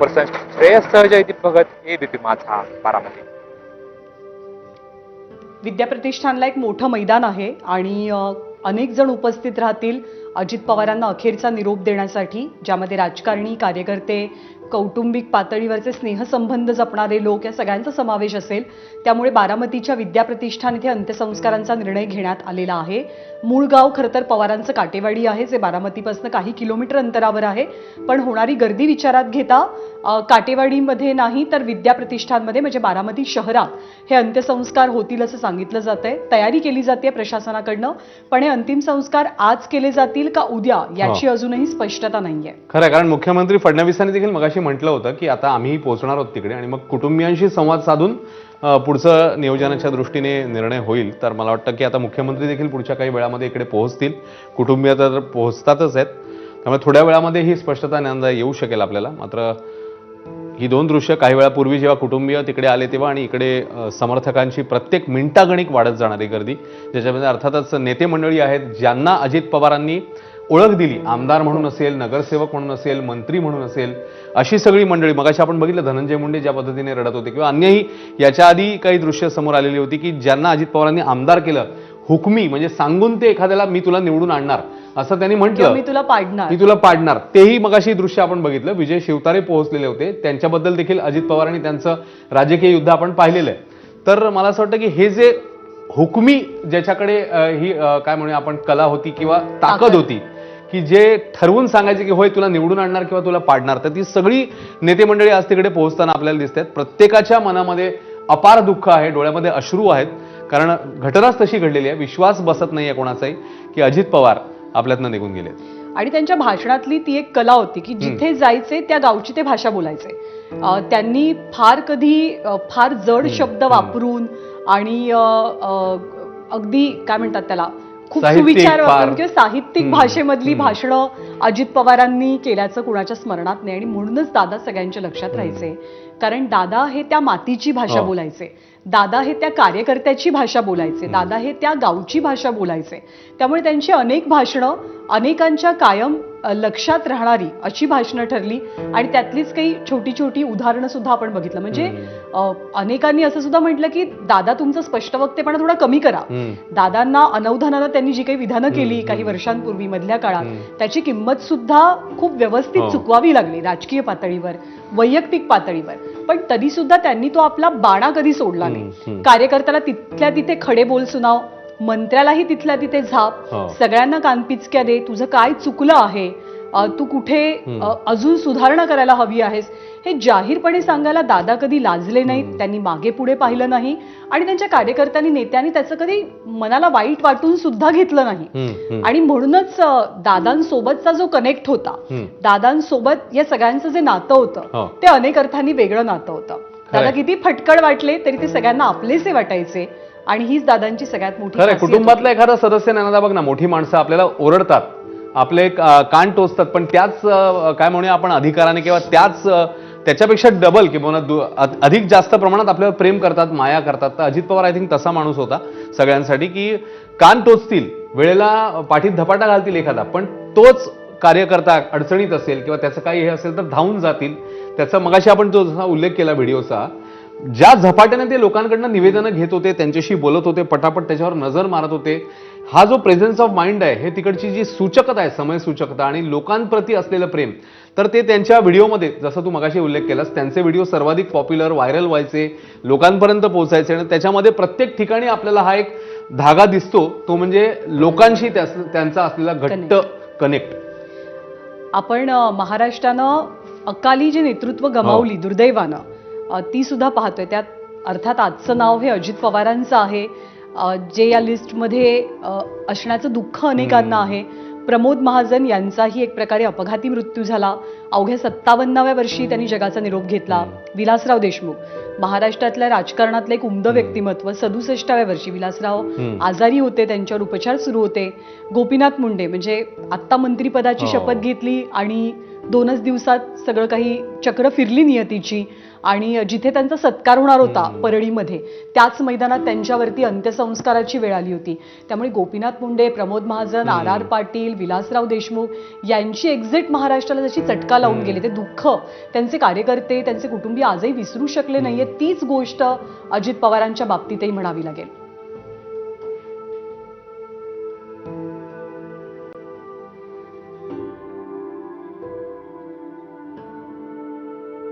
Person Shreyas सहज, Jaydeep Bhagat, ABP माझा, बारामती. विद्याप्रतिष्ठानला एक मोठं मैदान आहे आणि अनेक जण उपस्थित राहतील अजित पवारांना अखेरचा निरोप देण्यासाठी, ज्यामध्ये राजकारणी, कार्यकर्ते, कौटुंबिक पातळीवरचे स्नेहसंबंध जपणारे लोक या सगळ्यांचा समावेश असेल. त्यामुळे बारामतीच्या विद्याप्रतिष्ठान इथे अंत्यसंस्कारांचा निर्णय घेण्यात आलेला आहे. मूळ गाव खरं तर पवारांचं काटेवाडी आहे, जे बारामतीपासून काही किलोमीटर अंतरावर आहे. पण होणारी गर्दी विचारात घेता काटेवाडीमध्ये नाही तर विद्याप्रतिष्ठानमध्ये म्हणजे बारामती शहरात हे अंत्यसंस्कार होतील असं सांगितलं जातंय. तयारी केली जाते प्रशासनाकडनं, पण हे अंतिम संस्कार आज केले जातील का उद्या याची अजूनही स्पष्टता नाहीये. खरं, कारण मुख्यमंत्री फडणवीसांनी देखील मगाशी म्हटलं होतं की आता आम्ही पोहोचणार आहोत तिकडे आणि मग कुटुंबियांशी संवाद साधून पुढचं नियोजनाच्या दृष्टीने निर्णय होईल. तर मला वाटतं की आता मुख्यमंत्री देखील पुढच्या काही वेळामध्ये इकडे पोहोचतील. कुटुंबीय तर पोहोचतातच आहेत, त्यामुळे थोड्या वेळामध्ये ही स्पष्टता येऊ शकेल आपल्याला. मात्र ही दोन दृश्य काही वेळापूर्वी जेव्हा कुटुंबीय तिकडे आले तेव्हा आणि इकडे समर्थकांची प्रत्येक मिनिटागणिक वाढत जाणारी गर्दी, ज्याच्यामध्ये अर्थातच नेते मंडळी आहेत ज्यांना अजित पवारांनी ओळख दिली, आमदार म्हणून असेल, नगरसेवक म्हणून असेल, मंत्री म्हणून असेल, अशी सगळी मंडळी. मगाशी आपण बघितलं धनंजय मुंडे ज्या पद्धतीने रडत होते, किंवा अन्यही याच्या आधी काही दृश्य समोर आलेली होती की ज्यांना अजित पवारांनी आमदार केलं, हुकमी म्हणजे सांगून ते एखाद्याला मी तुला निवडून आणणार असं त्यांनी म्हटलं, मी तुला पाडणार, तेही मगाशी दृश्य आपण बघितलं. विजय शिवतारे पोहोचलेले होते, त्यांच्याबद्दल देखील अजित पवारांनी त्यांचं राजकीय युद्ध आपण पाहिलेलं आहे. तर मला असं वाटतं की हे जे हुकमी ज्याच्याकडे ही काय म्हणूया आपण कला होती किंवा ताकद होती, की जे ठरवून सांगायचे की होय तुला निवडून आणणार किंवा तुला पाडणार, तर ती सगळी नेते मंडळी आज तिकडे पोहोचताना आपल्याला दिसतात. प्रत्येकाच्या मनामध्ये अपार दुःख आहे, डोळ्यामध्ये अश्रू आहेत, कारण घटनाच तशी घडलेली आहे. विश्वास बसत नाहीये कोणाचाही की अजित पवार आपल्यातनं निघून गेले. आणि त्यांच्या भाषणातली ती एक कला होती की जिथे जायचे त्या गावची ते भाषा बोलायचे. त्यांनी फार जड शब्द वापरून आणि अगदी काय म्हणतात त्याला खूप सुविचार वापरून किंवा साहित्यिक भाषेमधली भाषणं अजित पवारांनी केल्याचं कुणाच्या स्मरणात नाही. आणि म्हणूनच दादा सगळ्यांच्या लक्षात राहायचे, कारण दादा हे त्या मातीची भाषा बोलायचे, दादा हे त्या कार्यकर्त्याची भाषा बोलायचे, दादा हे त्या गावची भाषा बोलायचे. त्यामुळे त्यांची अनेक भाषणं अनेकांच्या कायम लक्षात राहणारी अशी भाषणं ठरली. आणि त्यातलीच काही छोटी छोटी उदाहरणं सुद्धा आपण बघितलं. म्हणजे अनेकांनी असं सुद्धा म्हटलं की दादा तुमचं स्पष्टवक्तेपणा थोडा कमी करा. दादांना अनवधानानं त्यांनी जी काही विधानं केली काही वर्षांपूर्वी मधल्या काळात, त्याची किंमत सुद्धा खूप व्यवस्थित चुकवावी लागली राजकीय पातळीवर, वैयक्तिक पातळीवर. पण तरी सुद्धा त्यांनी तो आपला बाणा कधी सोडला नाही. कार्यकर्त्याला तिथल्या तिथे खडे बोल सुनाव, मंत्र्यालाही तिथल्या तिथे झाप, सगळ्यांना कानपिचक्या दे, तुझं काय चुकलं आहे, तू कुठे अजून सुधारणा करायला हवी आहेस, हे जाहीरपणे सांगायला दादा कधी लाजले नाहीत. त्यांनी मागे पुढे पाहिलं नाही आणि त्यांच्या कार्यकर्त्यांनी, नेत्यांनी त्याचं कधी मनाला वाईट वाटून सुद्धा घेतलं नाही. आणि म्हणूनच दादांसोबतचा जो कनेक्ट होता, दादांसोबत या सगळ्यांचं जे नातं होतं ते अनेक अर्थांनी वेगळं नातं होतं. दादा किती फटकळ वाटले तरी ते सगळ्यांना आपलेसे वाटायचे. आणि हीच दादांची सगळ्यात मोठी कुटुंबातला एखादा सदस्य नाना बघ ना, मोठी माणसं आपल्याला ओरडतात, आपले कान टोचतात, पण त्याच काय म्हणूया आपण अधिकाराने किंवा त्याच्यापेक्षा डबल किंवा अधिक जास्त प्रमाणात आपल्यावर प्रेम करतात, माया करतात. तर अजित पवार आय थिंक तसा माणूस होता सगळ्यांसाठी, की कान टोचतील, वेळेला पाठीत धपाटा घालतील एखादा, पण तोच कार्यकर्ता अडचणीत असेल किंवा त्याचं काही हे असेल तर धावून जातील. त्याचा मगाशी आपण जो जसा उल्लेख केला व्हिडिओचा, ज्या झपाट्याने ते लोकांकडनं निवेदनं घेत होते, त्यांच्याशी बोलत होते, पटापट त्याच्यावर नजर मारत होते, हा जो प्रेझेन्स ऑफ माइंड आहे, हे तिकडची जी सूचकता आहे, समय सूचकता आणि लोकांप्रती असलेलं प्रेम, तर ते त्यांच्या व्हिडिओमध्ये, जसं तू मगाशी उल्लेख केलास, त्यांचे व्हिडिओ सर्वाधिक पॉप्युलर, व्हायरल व्हायचे, लोकांपर्यंत पोहोचायचे. आणि त्याच्यामध्ये प्रत्येक ठिकाणी आपल्याला हा एक धागा दिसतो, तो म्हणजे लोकांशी त्यांचा असलेला घट्ट कनेक्ट. आपण महाराष्ट्रानं अकाली जे नेतृत्व गमावली दुर्दैवानं, ती सुद्धा पाहतोय. त्यात अर्थात आजचं नाव हे अजित पवारांचं आहे, जे या लिस्टमध्ये असण्याचं दुःख अनेकांना आहे. प्रमोद महाजन यांचाही एक प्रकारे अपघाती मृत्यू झाला. अवघ्या 57व्या वर्षी त्यांनी जगाचा निरोप घेतला. विलासराव देशमुख, महाराष्ट्रातल्या राजकारणातलं एक उमदं व्यक्तिमत्व, 67व्या वर्षी विलासराव आजारी होते, त्यांच्यावर उपचार सुरू होते. गोपीनाथ मुंडे म्हणजे आत्ता मंत्रिपदाची शपथ घेतली आणि 2च दिवसात सगळं काही चक्र फिरली नियतीची आणि जिथे त्यांचा सत्कार होणार होता परळीमध्ये त्याच मैदानात त्यांच्यावरती अंत्यसंस्काराची वेळ आली होती. त्यामुळे गोपीनाथ मुंडे, प्रमोद महाजन, R.R. पाटील, विलासराव देशमुख यांची एक्झिट महाराष्ट्राला जशी चटका लावून गेली, ते दुःख त्यांचे कार्यकर्ते, त्यांचे कुटुंबीय आजही विसरू शकले नाहीये. तीच गोष्ट अजित पवारांच्या बाबतीतही म्हणावी लागेल.